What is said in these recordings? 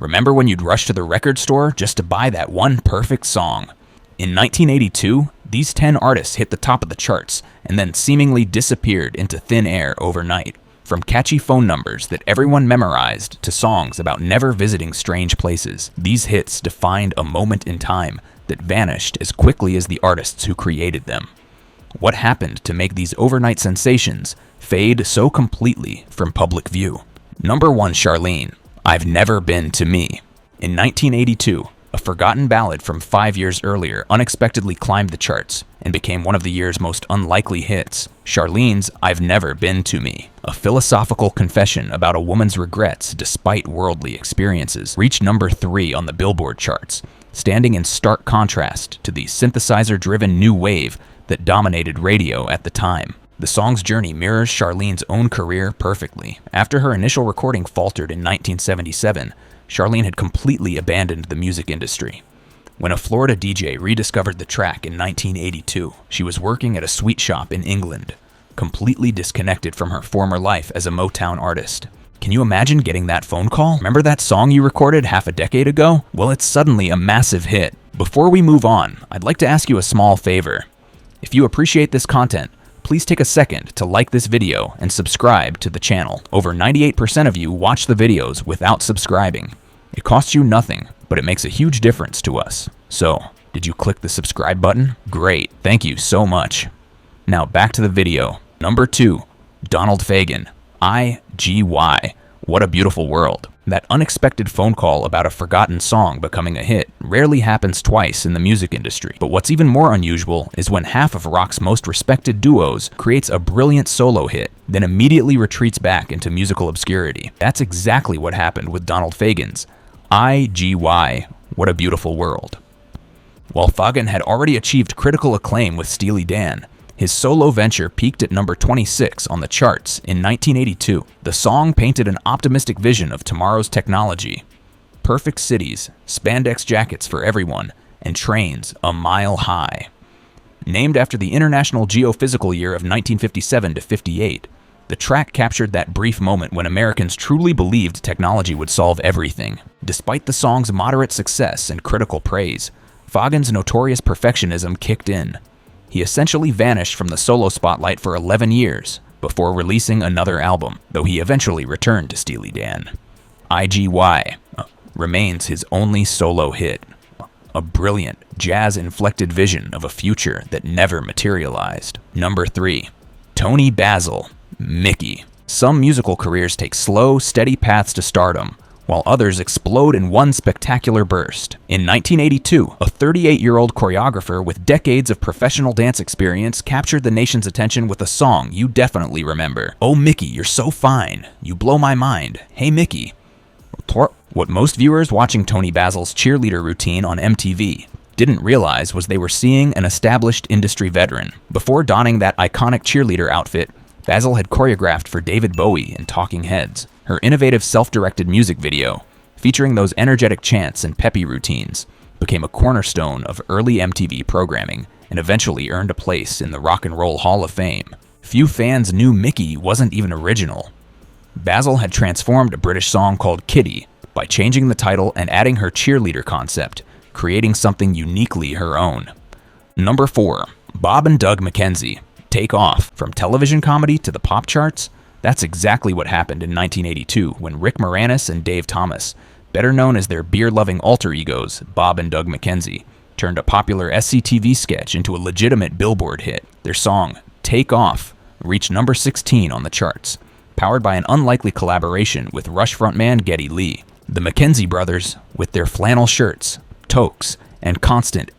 Remember when you'd rush to the record store just to buy that one perfect song? In 1982, these 10 artists hit the top of the charts and then seemingly disappeared into thin air overnight. From catchy phone numbers that everyone memorized to songs about never visiting strange places, these hits defined a moment in time that vanished as quickly as the artists who created them. What happened to make these overnight sensations fade so completely from public view? Number 1, Charlene, I've Never Been to Me. In 1982, a forgotten ballad from 5 years earlier unexpectedly climbed the charts and became one of the year's most unlikely hits. Charlene's I've Never Been to Me, a philosophical confession about a woman's regrets despite worldly experiences, reached number 3 on the Billboard charts, standing in stark contrast to the synthesizer-driven new wave that dominated radio at the time. The song's journey mirrors Charlene's own career perfectly. After her initial recording faltered in 1977, Charlene had completely abandoned the music industry. When a Florida DJ rediscovered the track in 1982, she was working at a sweet shop in England, completely disconnected from her former life as a Motown artist. Can you imagine getting that phone call? Remember that song you recorded half a decade ago? Well, it's suddenly a massive hit. Before we move on, I'd like to ask you a small favor. If you appreciate this content, please take a second to like this video and subscribe to the channel. Over 98% of you watch the videos without subscribing. It costs you nothing, but it makes a huge difference to us. So, did you click the subscribe button? Great, thank you so much. Now back to the video. Number 2, Donald Fagen, IGY, What a Beautiful World. That unexpected phone call about a forgotten song becoming a hit rarely happens twice in the music industry. But what's even more unusual is when half of rock's most respected duos creates a brilliant solo hit, then immediately retreats back into musical obscurity. That's exactly what happened with Donald Fagen's IGY, What a Beautiful World. While Fagen had already achieved critical acclaim with Steely Dan, his solo venture peaked at number 26 on the charts in 1982. The song painted an optimistic vision of tomorrow's technology. Perfect cities, spandex jackets for everyone, and trains a mile high. Named after the International Geophysical Year of 1957 to 58, the track captured that brief moment when Americans truly believed technology would solve everything. Despite the song's moderate success and critical praise, Fagen's notorious perfectionism kicked in. He essentially vanished from the solo spotlight for 11 years before releasing another album, though he eventually returned to Steely Dan. IGY remains his only solo hit, a brilliant, jazz-inflected vision of a future that never materialized. Number 3, Toni Basil, Mickey. Some musical careers take slow, steady paths to stardom, while others explode in one spectacular burst. In 1982, a 38-year-old choreographer with decades of professional dance experience captured the nation's attention with a song you definitely remember. Oh Mickey, you're so fine. You blow my mind. Hey Mickey. What most viewers watching Toni Basil's cheerleader routine on MTV didn't realize was they were seeing an established industry veteran. Before donning that iconic cheerleader outfit, Basil had choreographed for David Bowie in Talking Heads. Her innovative self-directed music video, featuring those energetic chants and peppy routines, became a cornerstone of early MTV programming and eventually earned a place in the Rock and Roll Hall of Fame. Few fans knew Mickey wasn't even original. Basil had transformed a British song called Kitty by changing the title and adding her cheerleader concept, creating something uniquely her own. Number 4, Bob and Doug McKenzie, Take Off. From television comedy to the pop charts, that's exactly what happened in 1982 when Rick Moranis and Dave Thomas, better known as their beer-loving alter egos, Bob and Doug McKenzie, turned a popular SCTV sketch into a legitimate Billboard hit. Their song, Take Off, reached number 16 on the charts, powered by an unlikely collaboration with Rush frontman Geddy Lee. The McKenzie brothers, with their flannel shirts, toques, and constant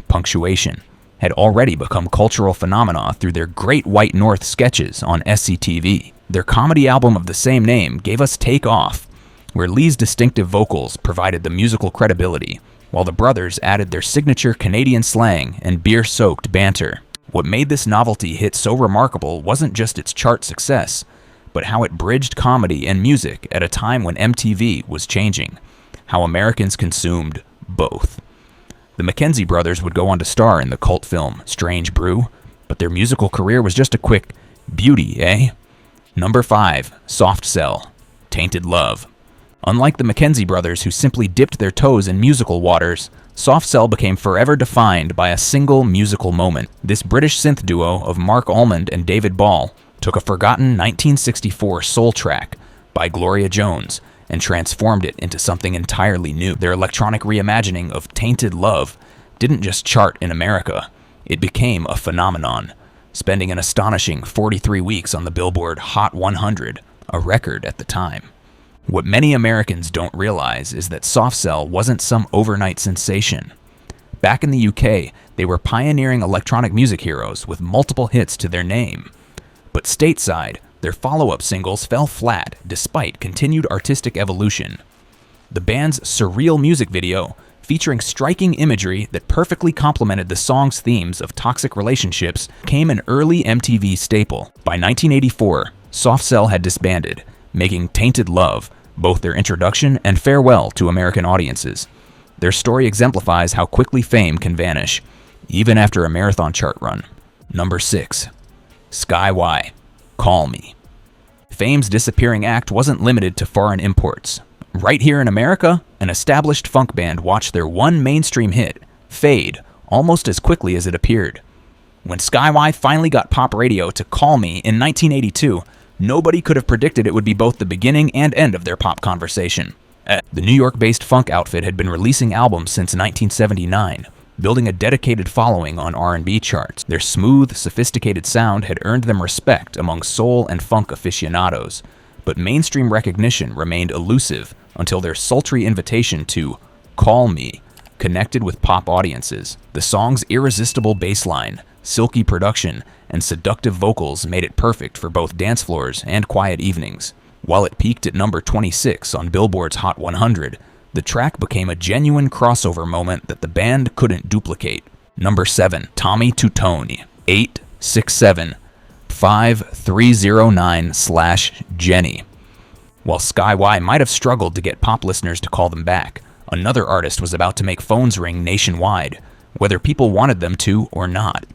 punctuation, had already become cultural phenomena through their Great White North sketches on SCTV. Their comedy album of the same name gave us Take Off, where Lee's distinctive vocals provided the musical credibility, while the brothers added their signature Canadian slang and beer-soaked banter. What made this novelty hit so remarkable wasn't just its chart success, but how it bridged comedy and music at a time when MTV was changing, how Americans consumed both. The McKenzie brothers would go on to star in the cult film Strange Brew, but their musical career was just a quick beauty, eh? Number 5, Soft Cell, Tainted Love. Unlike the McKenzie brothers who simply dipped their toes in musical waters, Soft Cell became forever defined by a single musical moment. This British synth duo of Mark Almond and David Ball took a forgotten 1964 soul track by Gloria Jones and transformed it into something entirely new. Their electronic reimagining of Tainted Love didn't just chart in America, it became a phenomenon, spending an astonishing 43 weeks on the Billboard Hot 100, a record at the time. What many Americans don't realize is that Soft Cell wasn't some overnight sensation. Back in the UK, they were pioneering electronic music heroes with multiple hits to their name. But stateside, their follow-up singles fell flat despite continued artistic evolution. The band's surreal music video, featuring striking imagery that perfectly complemented the song's themes of toxic relationships, became an early MTV staple. By 1984, Soft Cell had disbanded, making Tainted Love both their introduction and farewell to American audiences. Their story exemplifies how quickly fame can vanish, even after a marathon chart run. Number 6. Skyy, Call Me. Fame's disappearing act wasn't limited to foreign imports. Right here in America, an established funk band watched their one mainstream hit fade almost as quickly as it appeared. When Skyy finally got pop radio to Call Me in 1982, nobody could have predicted it would be both the beginning and end of their pop conversation. The New York-based funk outfit had been releasing albums since 1979, building a dedicated following on R&B charts. Their smooth, sophisticated sound had earned them respect among soul and funk aficionados, but mainstream recognition remained elusive until their sultry invitation to Call Me connected with pop audiences. The song's irresistible bass line, silky production, and seductive vocals made it perfect for both dance floors and quiet evenings. While it peaked at number 26 on Billboard's Hot 100, the track became a genuine crossover moment that the band couldn't duplicate. Number 7. Tommy Tutone, 867-5309/Jenny. While Skyy might have struggled to get pop listeners to call them back, another artist was about to make phones ring nationwide, whether people wanted them to or not.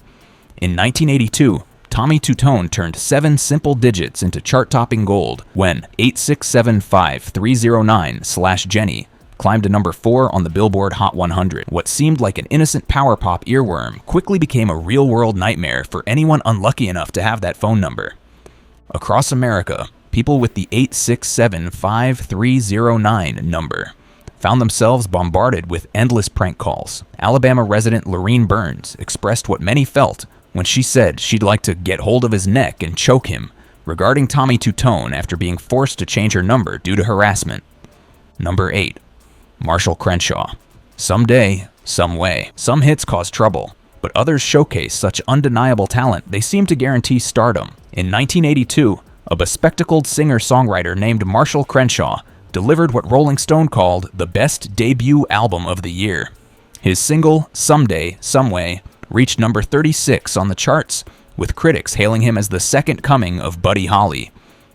In 1982, Tommy Tutone turned 7 simple digits into chart-topping gold when 867-5309/Jenny climbed to number 4 on the Billboard Hot 100. What seemed like an innocent power pop earworm quickly became a real-world nightmare for anyone unlucky enough to have that phone number. Across America, people with the 867-5309 number found themselves bombarded with endless prank calls. Alabama resident Lorene Burns expressed what many felt when she said she'd like to get hold of his neck and choke him regarding Tommy Tutone after being forced to change her number due to harassment. Number 8. Marshall Crenshaw, Someday, Some Way. Some hits cause trouble, but others showcase such undeniable talent they seem to guarantee stardom. In 1982, a bespectacled singer-songwriter named Marshall Crenshaw delivered what Rolling Stone called the best debut album of the year. His single, Someday, Some Way, reached number 36 on the charts, with critics hailing him as the second coming of Buddy Holly,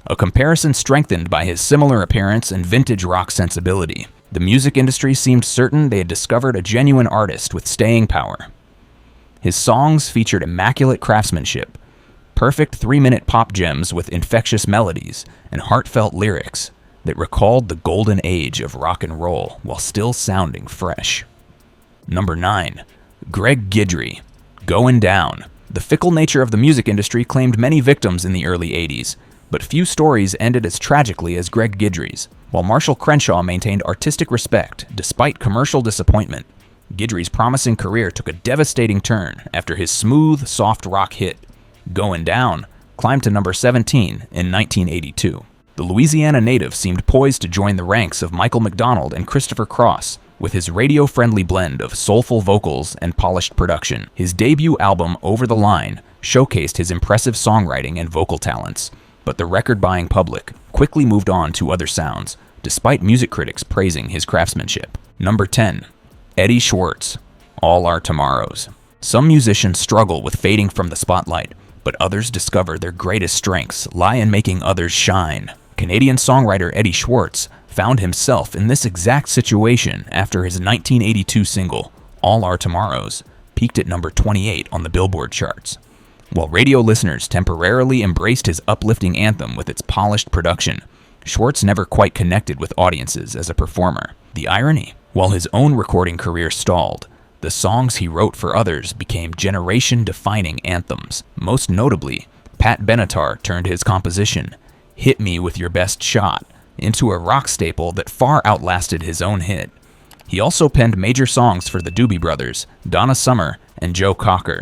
a comparison strengthened by his similar appearance and vintage rock sensibility. The music industry seemed certain they had discovered a genuine artist with staying power. His songs featured immaculate craftsmanship, perfect 3-minute pop gems with infectious melodies and heartfelt lyrics that recalled the golden age of rock and roll while still sounding fresh. Number 9. Greg Guidry, Goin' Down. The fickle nature of the music industry claimed many victims in the early 80s, but few stories ended as tragically as Greg Guidry's. While Marshall Crenshaw maintained artistic respect despite commercial disappointment, Guidry's promising career took a devastating turn after his smooth, soft rock hit, Goin' Down, climbed to number 17 in 1982. The Louisiana native seemed poised to join the ranks of Michael McDonald and Christopher Cross with his radio-friendly blend of soulful vocals and polished production. His debut album, Over the Line, showcased his impressive songwriting and vocal talents, but the record-buying public quickly moved on to other sounds, despite music critics praising his craftsmanship. Number 10. Eddie Schwartz, All Our Tomorrows. Some musicians struggle with fading from the spotlight, but others discover their greatest strengths lie in making others shine. Canadian songwriter Eddie Schwartz found himself in this exact situation after his 1982 single, All Our Tomorrows, peaked at number 28 on the Billboard charts. While radio listeners temporarily embraced his uplifting anthem with its polished production, Schwartz never quite connected with audiences as a performer. The irony? While his own recording career stalled, the songs he wrote for others became generation-defining anthems. Most notably, Pat Benatar turned his composition, Hit Me With Your Best Shot, into a rock staple that far outlasted his own hit. He also penned major songs for the Doobie Brothers, Donna Summer, and Joe Cocker.